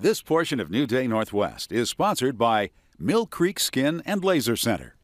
This portion of New Day Northwest is sponsored by Mill Creek Skin and Laser Center.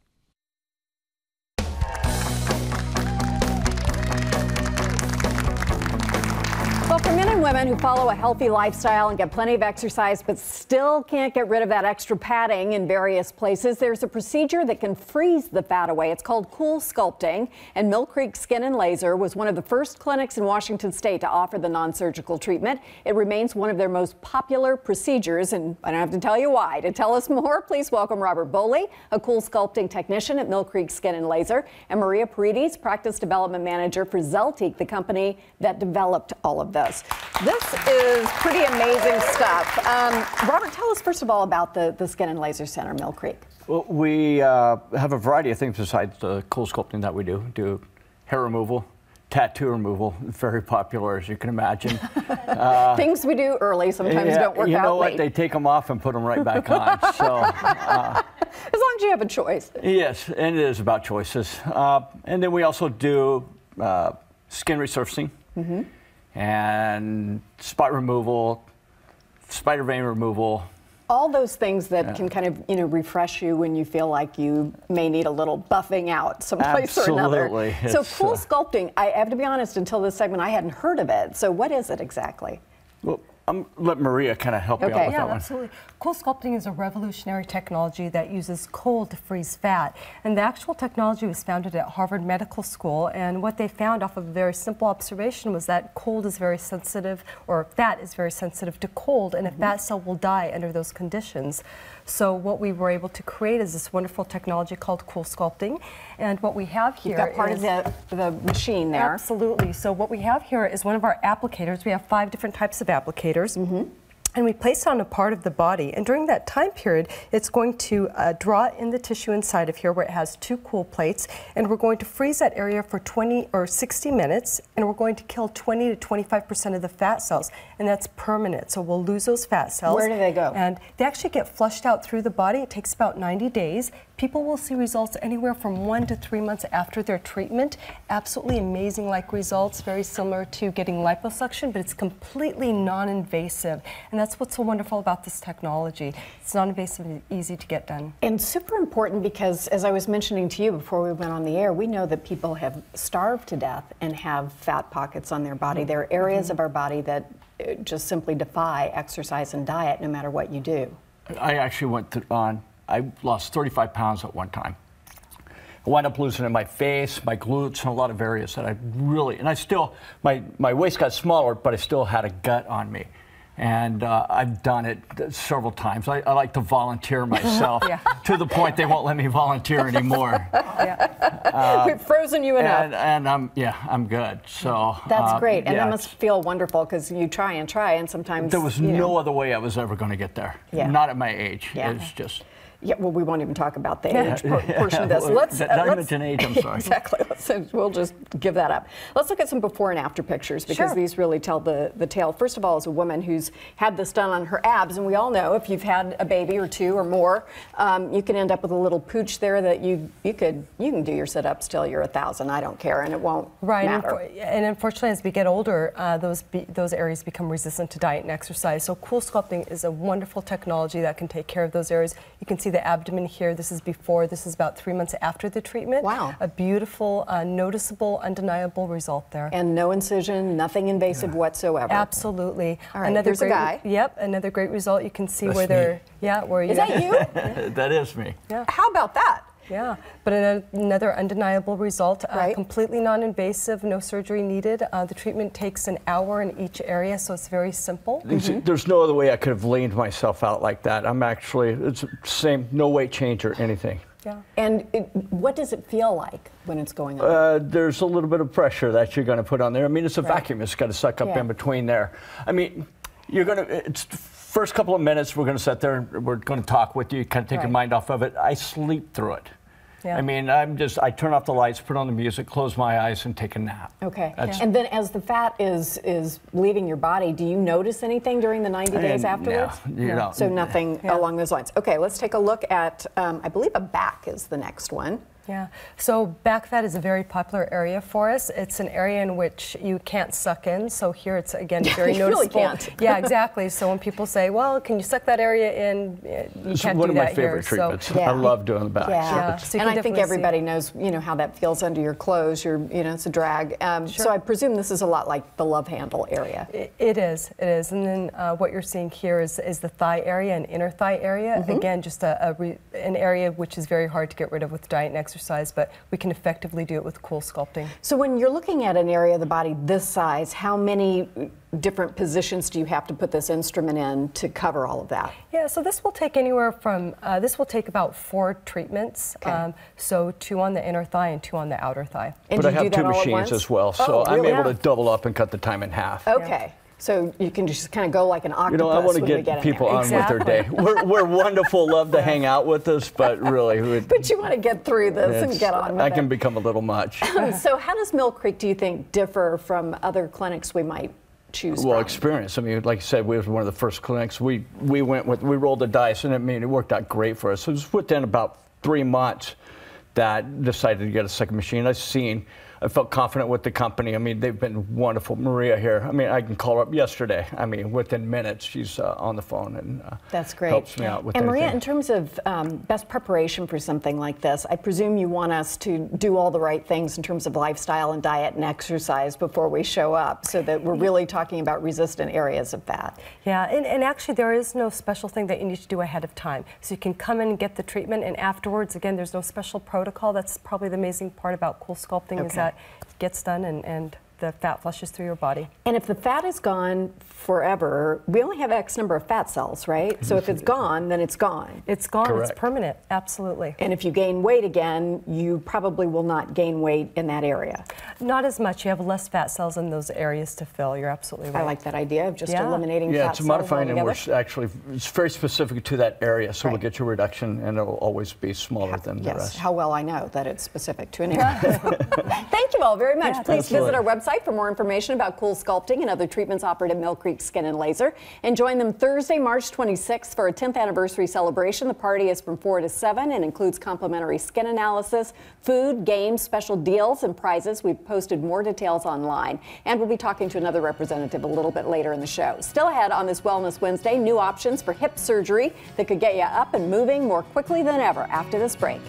Well, for men and women who follow a healthy lifestyle and get plenty of exercise but still can't get rid of that extra padding in various places, there's a procedure that can freeze the fat away. It's called CoolSculpting, and Mill Creek Skin and Laser was one of the first clinics in Washington State to offer the non-surgical treatment. It remains one of their most popular procedures, and I don't have to tell you why. To tell us more, please welcome Robert Boley, a CoolSculpting technician at Mill Creek Skin and Laser, and Maria Paredes, practice development manager for Zeltiq, the company that developed all of this. This is pretty amazing stuff. Robert, tell us first of all about the Skin and Laser Center, Mill Creek. Well, we have a variety of things besides the CoolSculpting that we do. Do hair removal, tattoo removal, very popular as you can imagine. Things we do early sometimes don't work out. You know what? Late. They take them off and put them right back on. So, as long as you have a choice. Yes, and it is about choices. And then we also do skin resurfacing. Mm-hmm. And spot removal, spider vein removal. All those things that can kind of, refresh you when you feel like you may need a little buffing out someplace or another. Absolutely. So CoolSculpting, I have to be honest, until this segment I hadn't heard of it. So what is it exactly? Well, let Maria kind of help you out with that one. Absolutely. CoolSculpting is a revolutionary technology that uses cold to freeze fat. And the actual technology was founded at Harvard Medical School. And what they found off of a very simple observation was that cold is very sensitive, or fat is very sensitive to cold, and a fat cell will die under those conditions. So what we were able to create is this wonderful technology called CoolSculpting. And what we have here You've got part of the machine there. Absolutely. So what we have here is one of our applicators. We have 5 different types of applicators. Mm-hmm. And we place it on a part of the body, and during that time period, it's going to draw in the tissue inside of here where it has 2 cool plates, and we're going to freeze that area for 20 or 60 minutes, and we're going to kill 20 to 25% of the fat cells, and that's permanent. So we'll lose those fat cells. Where do they go? And they actually get flushed out through the body. It takes about 90 days. People will see results anywhere from 1 to 3 months after their treatment. Absolutely amazing-like results, very similar to getting liposuction, but it's completely non-invasive. And that's what's so wonderful about this technology. It's non-invasive and easy to get done. And super important because, as I was mentioning to you before we went on the air, we know that people have starved to death and have fat pockets on their body. There are areas of our body that just simply defy exercise and diet no matter what you do. I actually I lost 35 pounds at one time. I wound up losing in my face, my glutes, and a lot of areas that and I still, my waist got smaller, but I still had a gut on me. And I've done it several times. I like to volunteer myself to the point they won't let me volunteer anymore. We've frozen you enough. And I'm good. So that's great. And that must feel wonderful because you try, and sometimes there was no other way I was ever going to get there. Not at my age. Yeah. It's just. Yeah, well, we won't even talk about the age portion of this. Not even age, I'm sorry. Exactly. We'll just give that up. Let's look at some before and after pictures because these really tell the tale. First of all, as a woman who's had this done on her abs, and we all know if you've had a baby or 2 or more, you can end up with a little pooch there that you can do your sit-ups till you're 1,000. I don't care, and it won't matter. And unfortunately, as we get older, those areas become resistant to diet and exercise. So CoolSculpting is a wonderful technology that can take care of those areas. You can see the abdomen here. This is before. This is about 3 months after the treatment. Wow. A beautiful, noticeable, undeniable result there. And no incision, nothing invasive whatsoever. Absolutely. All right, here's a guy. Yep, another great result. You can see That's where they're, me. where you. Is that you? That is me. Yeah. How about that? Yeah, but another undeniable result, completely non-invasive, no surgery needed. The treatment takes an hour in each area, so it's very simple. There's no other way I could have leaned myself out like that. It's the same, no weight change or anything. Yeah. And what does it feel like when it's going on? There's a little bit of pressure that you're going to put on there. I mean, it's a vacuum. It's got to suck up in between there. I mean, it's first couple of minutes, we're going to sit there and we're going to talk with you, kind of take your mind off of it. I sleep through it. Yeah. I mean, I turn off the lights, put on the music, close my eyes, and take a nap. Okay. And then as the fat is leaving your body, do you notice anything during the 90 days afterwards? No. So nothing along those lines. Okay, let's take a look at, I believe a back is the next one. Yeah, so back fat is a very popular area for us. It's an area in which you can't suck in, so here it's, again, very you noticeable. Really can't. Yeah, exactly. So when people say, well, can you suck that area in, you It's can't one do of my that favorite here. treatments. So, yeah. I love doing the back. Yeah, So you and can I think definitely everybody see. knows, how that feels under your clothes. It's a drag. So I presume this is a lot like the love handle area. It is. And then what you're seeing here is the thigh area and inner thigh area. Again, just an area which is very hard to get rid of with diet and exercise, but we can effectively do it with CoolSculpting. So when you're looking at an area of the body this size, how many different positions do you have to put this instrument in to cover all of that? Yeah, so this will take anywhere from, this will take about 4 treatments. Okay. So 2 on the inner thigh and 2 on the outer thigh. And But I do you have do that 2 all at machines once? as well, so Oh, I'm really? able to double up and cut the time in half. Okay. So you can just kind of go like an octopus. I want to when we get in people there. on with their day. We're wonderful, love to hang out with us, but really, But you want to get through this and get on with I can it. become a little much. So how does Mill Creek, do you think, differ from other clinics we might choose Well, from? experience. I mean, like you said, we were one of the first clinics. We rolled the dice, and it worked out great for us. It was within about 3 months that decided to get a second machine. I felt confident with the company. I mean, they've been wonderful. Maria here, I mean, I can call her up yesterday. I mean, within minutes, she's on the phone and That's great. helps me out with And Maria, anything. in terms of best preparation for something like this, I presume you want us to do all the right things in terms of lifestyle and diet and exercise before we show up, so that we're really talking about resistant areas of fat. Yeah, and actually there is no special thing that you need to do ahead of time. So you can come in and get the treatment, and afterwards, again, there's no special protocol. That's probably the amazing part about CoolSculpting, is that it gets done and the fat flushes through your body. And if the fat is gone forever, we only have X number of fat cells, right? So if it's gone, then it's gone. It's gone, Correct. it's permanent, absolutely. And if you gain weight again, you probably will not gain weight in that area. Not as much, you have less fat cells in those areas to fill, you're absolutely right. I like that idea of just Yeah. eliminating Yeah, fat it's cells modifying, and altogether. it's very specific to that area, so we'll Right. get you a reduction, and it'll always be smaller than the Yes, rest. how well I know that it's specific to an area. Thank you all very much. Yeah, Please visit absolutely. our website for more information about CoolSculpting and other treatments offered at Mill Creek Skin and Laser. And join them Thursday, March 26th for a 10th anniversary celebration. The party is from 4 to 7 and includes complimentary skin analysis, food, games, special deals, and prizes. We've posted more details online. And we'll be talking to another representative a little bit later in the show. Still ahead on this Wellness Wednesday, new options for hip surgery that could get you up and moving more quickly than ever after this break.